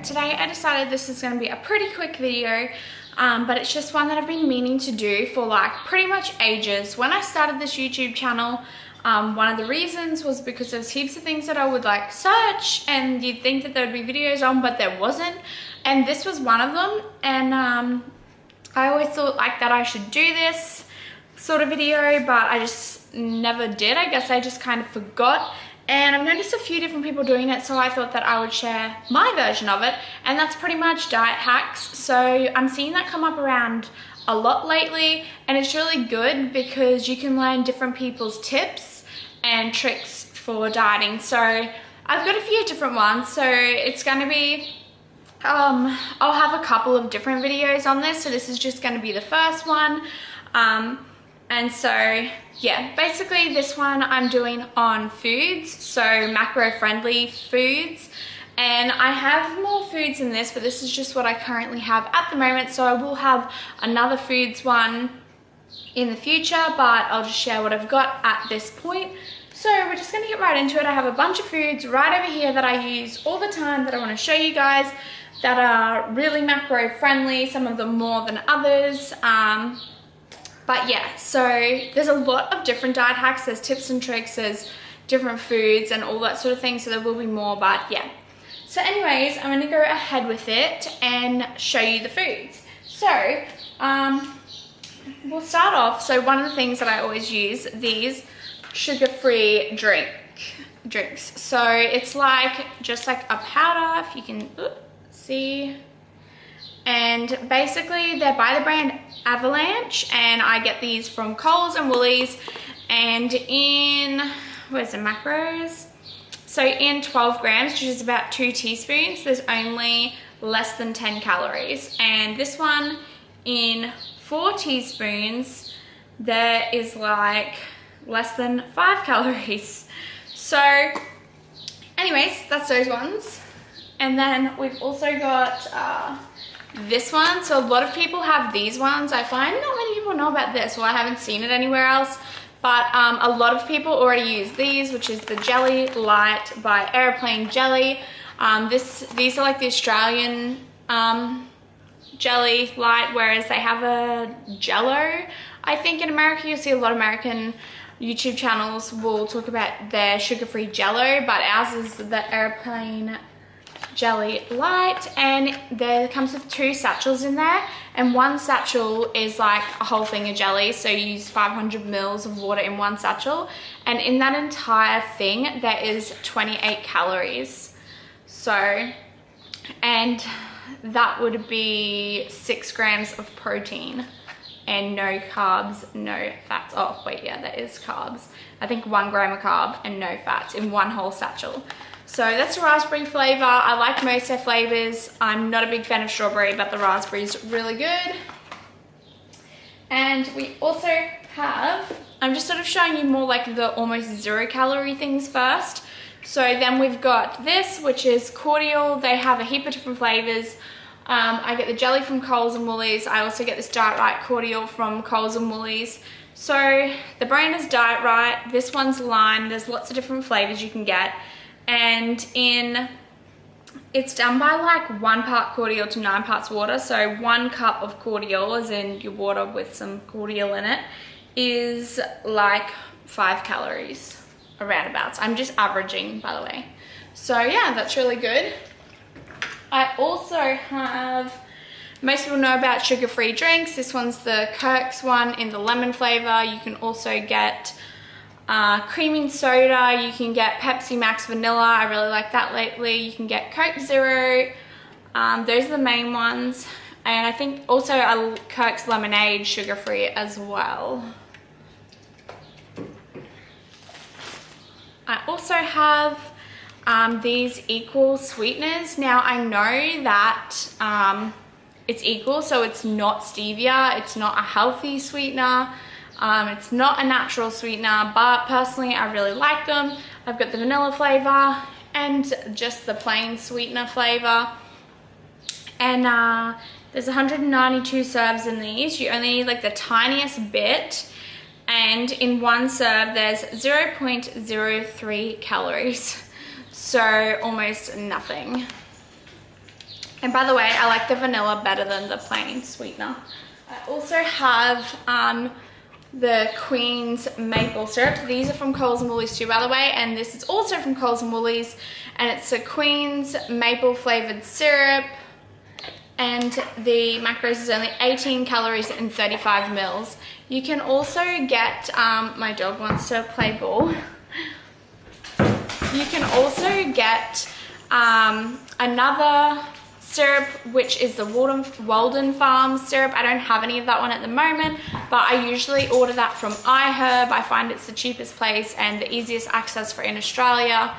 today I decided this is going to be a pretty quick video, but it's just one that I've been meaning to do for like pretty much ages. When I started this YouTube channel, one of the reasons was because there's heaps of things that I would like search and you'd think that there would be videos on, but there wasn't, and this was one of them. And I always thought like that I should do this sort of video, but I just never did. I guess I just kind of forgot. And I've noticed a few different people doing it, so I thought that I would share my version of it, and that's pretty much diet hacks. So I'm seeing that come up around a lot lately, and it's really good because you can learn different people's tips and tricks for dieting. So I've got a few different ones, so it's going to be I'll have a couple of different videos on this, so this is just going to be the first one. And so yeah, basically this one I'm doing on foods, so macro friendly foods, and I have more foods in this, but this is just what I currently have at the moment. So I will have another foods one in the future, but I'll just share what I've got at this point. So we're just going to get right into it. I have a bunch of foods right over here that I use all the time that I want to show you guys that are really macro friendly, some of them more than others. But yeah, so there's a lot of different diet hacks, there's tips and tricks, there's different foods and all that sort of thing, so there will be more, but yeah. So anyways, I'm gonna go ahead with it and show you the foods. So, we'll start off. So one of the things that I always use, these sugar-free drinks. So it's like, just like a powder, if you can see. And basically they're by the brand Avalanche, and I get these from Coles and Woolies, and in, where's the macros? So in 12 grams, which is about 2 teaspoons, there's only less than 10 calories. And this one in 4 teaspoons, there is like less than 5 calories. So anyways, that's those ones. And then we've also got this one. So a lot of people have these ones. I find not many people know about this. Well, I haven't seen it anywhere else, but a lot of people already use these, which is the Jelly Light by Aeroplane Jelly. These are like the Australian Jelly Light, whereas they have a Jello. I think in America, you'll see a lot of American YouTube channels will talk about their sugar-free Jello, but ours is the Aeroplane Jelly Light, and there comes with 2 satchels in there, and one satchel is like a whole thing of jelly, so you use 500 mils of water in one satchel, and in that entire thing there is 28 calories. So, and that would be 6 grams of protein and no carbs, no fats. Oh wait, yeah, that is carbs. I think 1 gram of carb and no fats in one whole satchel. So that's the raspberry flavor. I like most of their flavors. I'm not a big fan of strawberry, but the raspberry is really good. And we also have, I'm just sort of showing you more like the almost 0 calorie things first. So then we've got this, which is cordial. They have a heap of different flavors. I get the jelly from Coles and Woolies. I also get this Diet Right cordial from Coles and Woolies. So the brand is Diet Right. This one's lime. There's lots of different flavors you can get. And it's done by like 1 part cordial to 9 parts water. So 1 cup of cordial, as in your water with some cordial in it, is like 5 calories around about. I'm just averaging, by the way. So yeah, that's really good. I also have, most people know about sugar-free drinks. This one's the Kirk's one in the lemon flavor. You can also get creaming soda, you can get Pepsi Max Vanilla, I really like that lately. You can get Coke Zero, those are the main ones. And I think also Kirk's Lemonade sugar-free as well. I also have these equal sweeteners. Now I know that it's equal, so it's not stevia, it's not a healthy sweetener. It's not a natural sweetener, but personally I really like them. I've got the vanilla flavor and just the plain sweetener flavor. And there's 192 serves in these. You only need like the tiniest bit, and in one serve there's 0.03 calories. So almost nothing. And by the way, I like the vanilla better than the plain sweetener. I also have the Queen's maple syrup. These are from Coles and Woolies too, by the way, and this is also from Coles and Woolies, and it's a Queen's maple flavored syrup, and the macros is only 18 calories and 35 mils. You can also get, my dog wants to play ball. You can also get another syrup, which is the Walden Farms syrup. I don't have any of that one at the moment, but I usually order that from iHerb. I find it's the cheapest place and the easiest access for in Australia,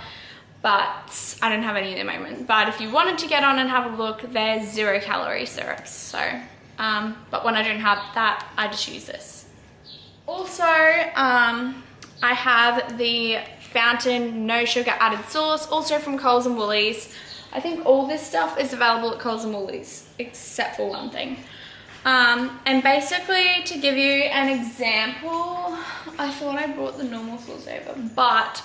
but I don't have any at the moment. But if you wanted to get on and have a look, there's 0 calorie syrups. So, but when I don't have that, I just use this. Also, I have the Fountain no sugar added sauce, also from Coles and Woolies. I think all this stuff is available at Coles and Woolies, except for one thing. And basically, to give you an example, I thought I brought the normal sauce over, but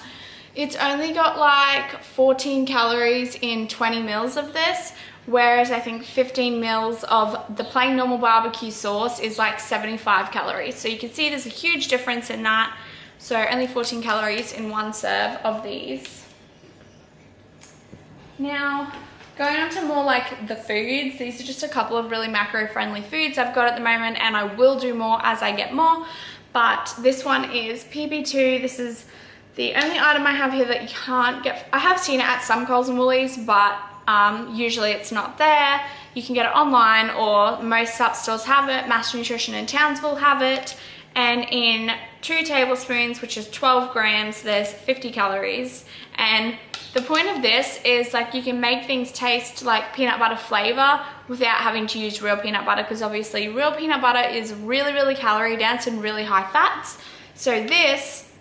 it's only got like 14 calories in 20 mils of this, whereas I think 15 mils of the plain normal barbecue sauce is like 75 calories. So you can see there's a huge difference in that. So only 14 calories in one serve of these. Now, going on to more like the foods, these are just a couple of really macro-friendly foods I've got at the moment, and I will do more as I get more. But this one is PB2. This is the only item I have here that you can't get. I have seen it at some Coles and Woolies, but usually it's not there. You can get it online, or most sup stores have it. Master Nutrition in Townsville have it. And in 2 tablespoons, which is 12 grams, there's 50 calories. And the point of this is like you can make things taste like peanut butter flavor without having to use real peanut butter, because obviously real peanut butter is really, really calorie dense and really high fats. So this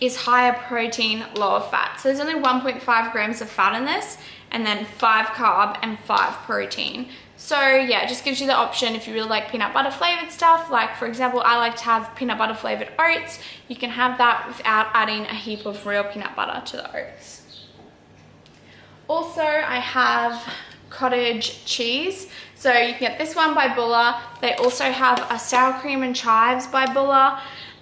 is higher protein, lower fat. So there's only 1.5 grams of fat in this, and then 5 carb and 5 protein. So yeah, it just gives you the option if you really like peanut butter flavored stuff. Like for example, I like to have peanut butter flavored oats. You can have that without adding a heap of real peanut butter to the oats. Also, I have cottage cheese. So you can get this one by Bulla. They also have a sour cream and chives by Bulla.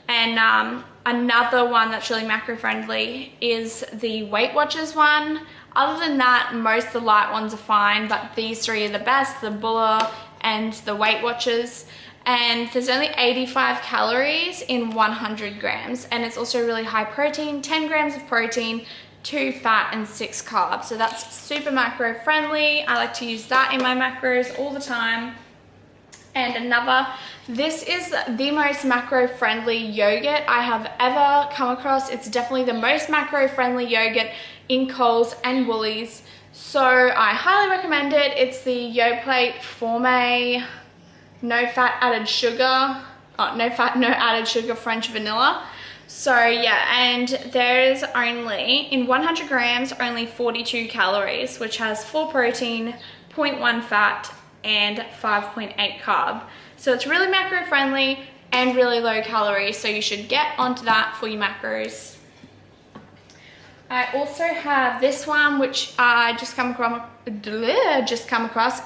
And another one that's really macro friendly is the Weight Watchers one. Other than that, most of the light ones are fine, but these 3 are the best, the Bulla and the Weight Watchers. And there's only 85 calories in 100 grams. And it's also really high protein, 10 grams of protein, 2 fat and 6 carbs. So that's super macro friendly. I like to use that in my macros all the time. And another, this is the most macro friendly yogurt I have ever come across. It's definitely the most macro friendly yogurt in Coles and Woolies. So I highly recommend it. It's the Yoplait Forme no fat added sugar, no fat, no added sugar French vanilla. So yeah, and there's only, in 100 grams, only 42 calories, which has 4 protein, 0.1 fat, and 5.8 carb. So it's really macro friendly and really low calorie, so you should get onto that for your macros. I also have this one, which I just come across,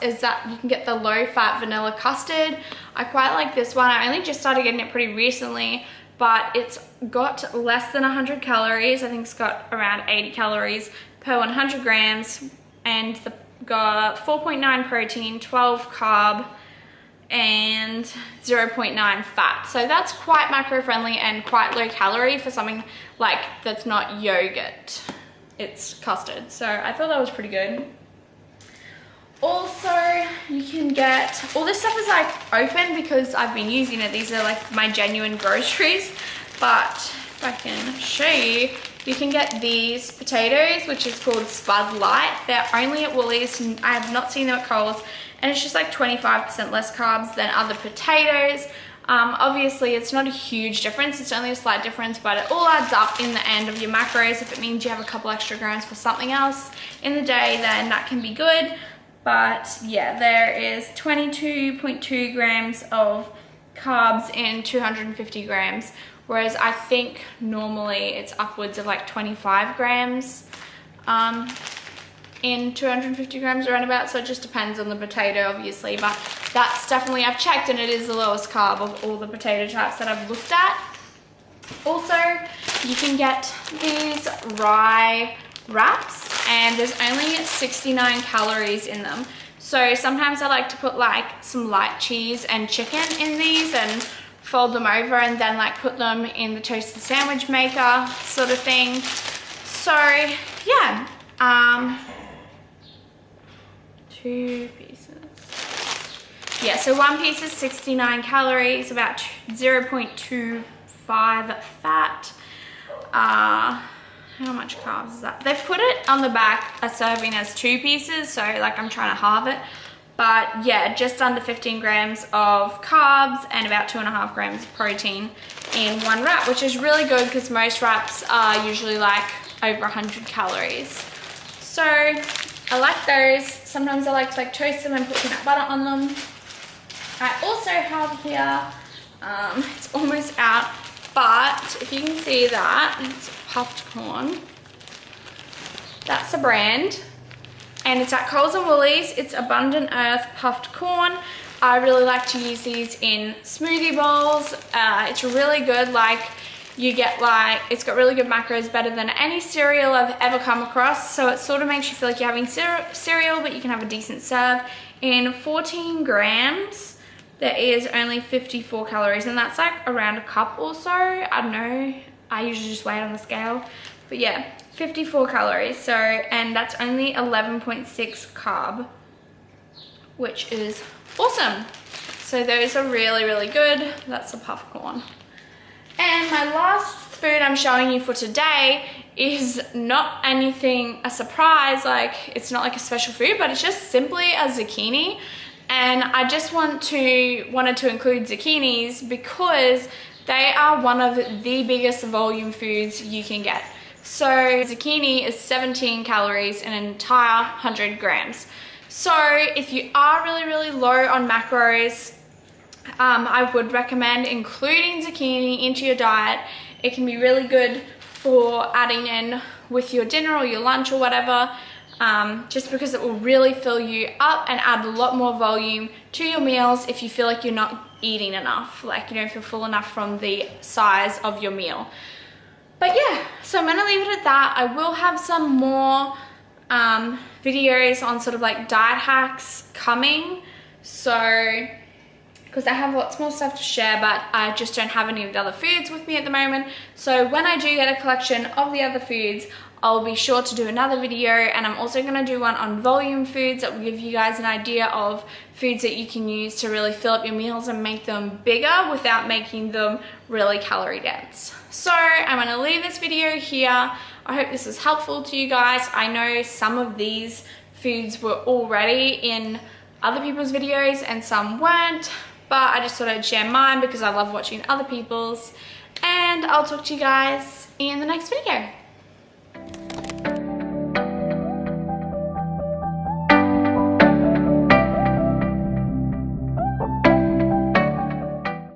is that you can get the low fat vanilla custard. I quite like this one. I only just started getting it pretty recently, but it's got less than 100 calories. I think it's got around 80 calories per 100 grams, and the got 4.9 protein, 12 carb, and 0.9 fat. So that's quite macro friendly and quite low calorie for something like that's not yogurt. It's custard. So I thought that was pretty good. Also, you can get, all this stuff is like open because I've been using it. These are like my genuine groceries, but if I can show you, you can get these potatoes, which is called Spud Light. They're only at Woolies. I have not seen them at Coles, and it's just like 25% less carbs than other potatoes. Obviously, it's not a huge difference. It's only a slight difference, but it all adds up in the end of your macros. If it means you have a couple extra grams for something else in the day, then that can be good. But yeah, there is 22.2 grams of carbs in 250 grams. Whereas I think normally it's upwards of like 25 grams. in 250 grams around about, so it just depends on the potato obviously, but that's definitely, I've checked, and it is the lowest carb of all the potato types that I've looked at. Also, you can get these rye wraps, and there's only 69 calories in them. So sometimes I like to put like some light cheese and chicken in these and fold them over and then like put them in the toasted sandwich maker sort of thing. So yeah, 2 pieces. Yeah, so 1 piece is 69 calories, about 0.25 fat. How much carbs is that? They've put it on the back, a serving as 2 pieces, so like I'm trying to halve it. But yeah, just under 15 grams of carbs and about 2.5 grams of protein in one wrap, which is really good because most wraps are usually like over 100 calories. So I like those. Sometimes I like to like toast them and put peanut butter on them. I also have here, it's almost out, but if you can see that, it's puffed corn. That's a brand, and it's at Coles and Woolies. It's Abundant Earth puffed corn. I really like to use these in smoothie bowls. It's really good. Like, you get like, it's got really good macros, better than any cereal I've ever come across. So it sort of makes you feel like you're having cereal, but you can have a decent serve. In 14 grams, there is only 54 calories, and that's like around a cup or so. I don't know, I usually just weigh it on the scale, but yeah, 54 calories. So, and that's only 11.6 carb, which is awesome. So those are really, really good. That's the puff corn. And my last food I'm showing you for today is not anything, a surprise, like it's not like a special food, but it's just simply a zucchini. And I just wanted to include zucchinis because they are one of the biggest volume foods you can get. So zucchini is 17 calories in an entire 100 grams. So if you are really, really low on macros, I would recommend including zucchini into your diet. It can be really good for adding in with your dinner or your lunch or whatever. Just because it will really fill you up and add a lot more volume to your meals if you feel like you're not eating enough, like you don't feel full enough from the size of your meal. But yeah, so I'm gonna leave it at that. I will have some more videos on sort of like diet hacks coming, so because I have lots more stuff to share, but I just don't have any of the other foods with me at the moment. So when I do get a collection of the other foods, I'll be sure to do another video, and I'm also going to do one on volume foods that will give you guys an idea of foods that you can use to really fill up your meals and make them bigger without making them really calorie dense. So I'm going to leave this video here. I hope this was helpful to you guys. I know some of these foods were already in other people's videos and some weren't, but I just thought I'd share mine because I love watching other people's. And I'll talk to you guys in the next video.